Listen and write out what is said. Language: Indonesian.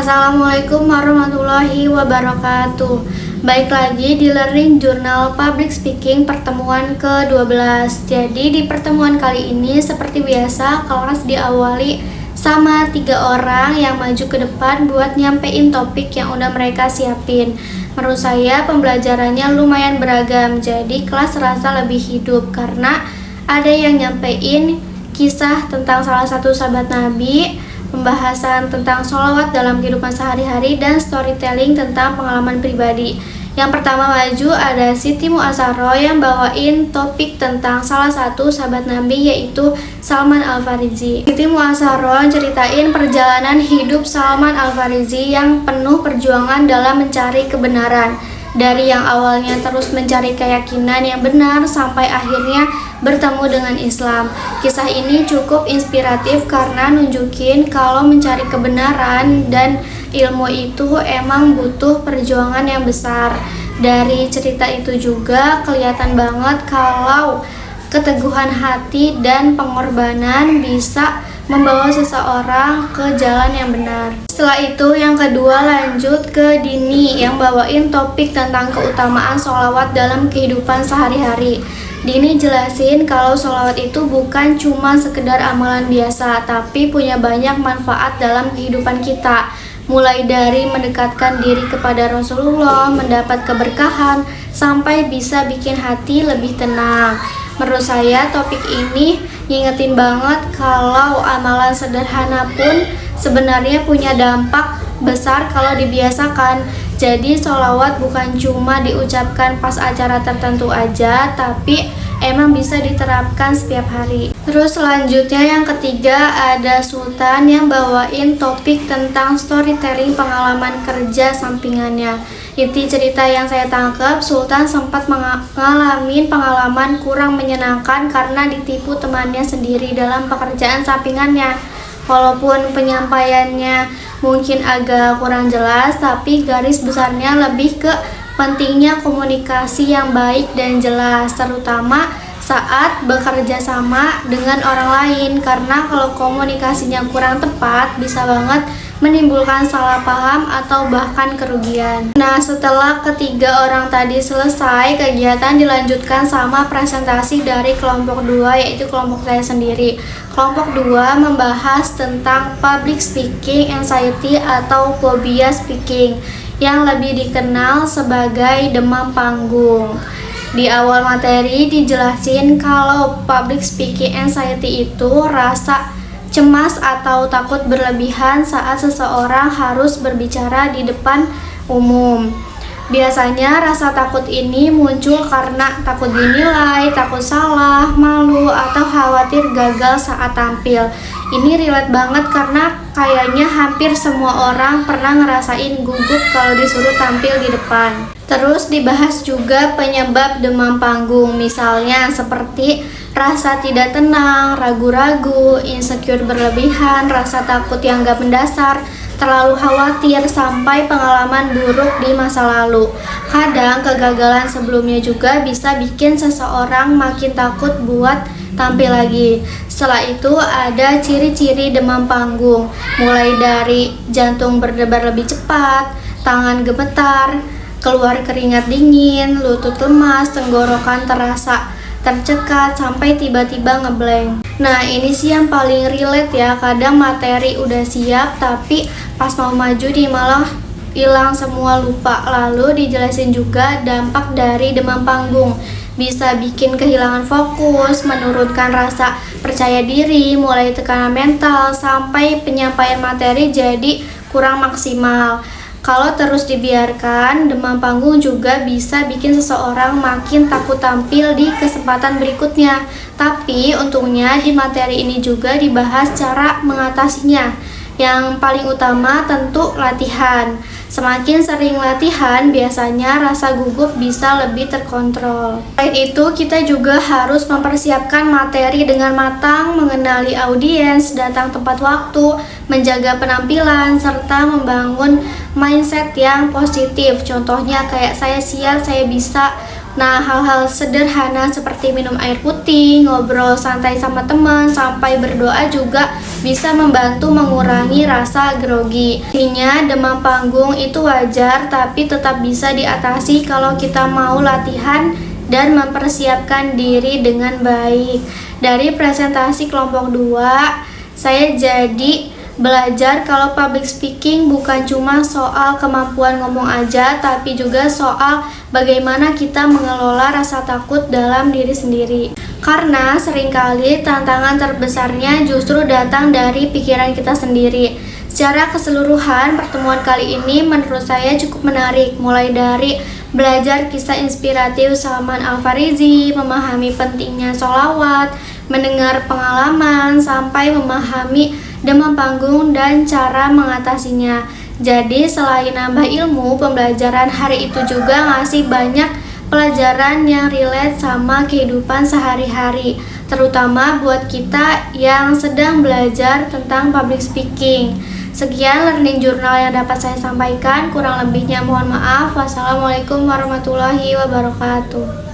Assalamualaikum warahmatullahi wabarakatuh. Baik lagi di Learning Journal Public Speaking pertemuan ke-12. Jadi di pertemuan kali ini seperti biasa kelas diawali sama 3 orang yang maju ke depan buat nyampein topik yang udah mereka siapin. Menurut saya pembelajarannya lumayan beragam, jadi kelas terasa lebih hidup karena ada yang nyampein kisah tentang salah satu sahabat Nabi, pembahasan tentang sholawat dalam kehidupan sehari-hari, dan storytelling tentang pengalaman pribadi. Yang pertama maju ada Siti Mu'assaroh yang bawain topik tentang salah satu sahabat Nabi yaitu Salman Al-Farisi. Siti Mu'assaroh ceritain perjalanan hidup Salman Al-Farisi yang penuh perjuangan dalam mencari kebenaran. Dari yang awalnya terus mencari keyakinan yang benar sampai akhirnya bertemu dengan Islam. Kisah ini cukup inspiratif karena nunjukin kalau mencari kebenaran dan ilmu itu emang butuh perjuangan yang besar. Dari cerita itu juga kelihatan banget kalau keteguhan hati dan pengorbanan bisa membawa seseorang ke jalan yang benar. Setelah itu yang kedua lanjut ke Dini yang bawain topik tentang keutamaan sholawat dalam kehidupan sehari-hari. Dini jelasin kalau sholawat itu bukan cuma sekedar amalan biasa, tapi punya banyak manfaat dalam kehidupan kita. Mulai dari mendekatkan diri kepada Rasulullah, mendapat keberkahan, sampai bisa bikin hati lebih tenang. Menurut saya topik ini ngingetin banget kalau amalan sederhana pun sebenarnya punya dampak besar kalau dibiasakan. Jadi sholawat bukan cuma diucapkan pas acara tertentu aja, tapi emang bisa diterapkan setiap hari. Terus selanjutnya yang ketiga ada Sultan yang bawain topik tentang storytelling pengalaman kerja sampingannya. Inti cerita yang saya tangkap, Sultan sempat mengalami pengalaman kurang menyenangkan karena ditipu temannya sendiri dalam pekerjaan sampingannya. Walaupun penyampaiannya mungkin agak kurang jelas, tapi garis besarnya lebih ke pentingnya komunikasi yang baik dan jelas, terutama saat bekerja sama dengan orang lain, karena kalau komunikasinya kurang tepat bisa banget menimbulkan salah paham atau bahkan kerugian. Nah, setelah ketiga orang tadi selesai, kegiatan dilanjutkan sama presentasi dari kelompok 2 yaitu kelompok saya sendiri. Kelompok 2 membahas tentang public speaking anxiety atau phobia speaking yang lebih dikenal sebagai demam panggung. Di awal materi dijelasin kalau public speaking anxiety itu rasa cemas atau takut berlebihan saat seseorang harus berbicara di depan umum. Biasanya rasa takut ini muncul karena takut dinilai, takut salah, malu, atau khawatir gagal saat tampil. Ini relate banget karena kayaknya hampir semua orang pernah ngerasain gugup kalau disuruh tampil di depan. Terus dibahas juga penyebab demam panggung, misalnya seperti rasa tidak tenang, ragu-ragu, insecure berlebihan, rasa takut yang gak mendasar, terlalu khawatir, sampai pengalaman buruk di masa lalu. Kadang kegagalan sebelumnya juga bisa bikin seseorang makin takut buat tampil lagi. Setelah itu ada ciri-ciri demam panggung, mulai dari jantung berdebar lebih cepat, tangan gemetar, keluar keringat dingin, lutut lemas, tenggorokan terasa tercekat, sampai tiba-tiba ngeblank. Nah, ini sih yang paling relate ya. Kadang materi udah siap tapi pas mau maju di malah hilang semua, lupa. Lalu dijelasin juga dampak dari demam panggung. Bisa bikin kehilangan fokus, menurunkan rasa percaya diri, mulai tekanan mental, sampai penyampaian materi jadi kurang maksimal. Kalau terus dibiarkan, demam panggung juga bisa bikin seseorang makin takut tampil di kesempatan berikutnya. Tapi untungnya di materi ini juga dibahas cara mengatasinya. Yang paling utama tentu latihan. Semakin sering latihan, biasanya rasa gugup bisa lebih terkontrol. Selain itu, kita juga harus mempersiapkan materi dengan matang, mengenali audiens, datang tepat waktu, menjaga penampilan, serta membangun mindset yang positif. Contohnya kayak saya siap, saya bisa, Nah, hal-hal sederhana seperti minum air putih, ngobrol santai sama teman, sampai berdoa juga bisa membantu mengurangi rasa grogi. Intinya, demam panggung itu wajar, tapi tetap bisa diatasi kalau kita mau latihan dan mempersiapkan diri dengan baik. Dari presentasi kelompok 2, saya jadi belajar kalau public speaking bukan cuma soal kemampuan ngomong aja, tapi juga soal bagaimana kita mengelola rasa takut dalam diri sendiri. Karena seringkali tantangan terbesarnya justru datang dari pikiran kita sendiri. Secara keseluruhan, pertemuan kali ini menurut saya cukup menarik, mulai dari belajar kisah inspiratif Salman Al-Farisi, memahami pentingnya sholawat, mendengar pengalaman, sampai memahami demam panggung dan cara mengatasinya. Jadi selain nambah ilmu, pembelajaran hari itu juga ngasih banyak pelajaran yang relate sama kehidupan sehari-hari, terutama buat kita yang sedang belajar tentang public speaking. Sekian learning journal yang dapat saya sampaikan, kurang lebihnya mohon maaf. Wassalamualaikum warahmatullahi wabarakatuh.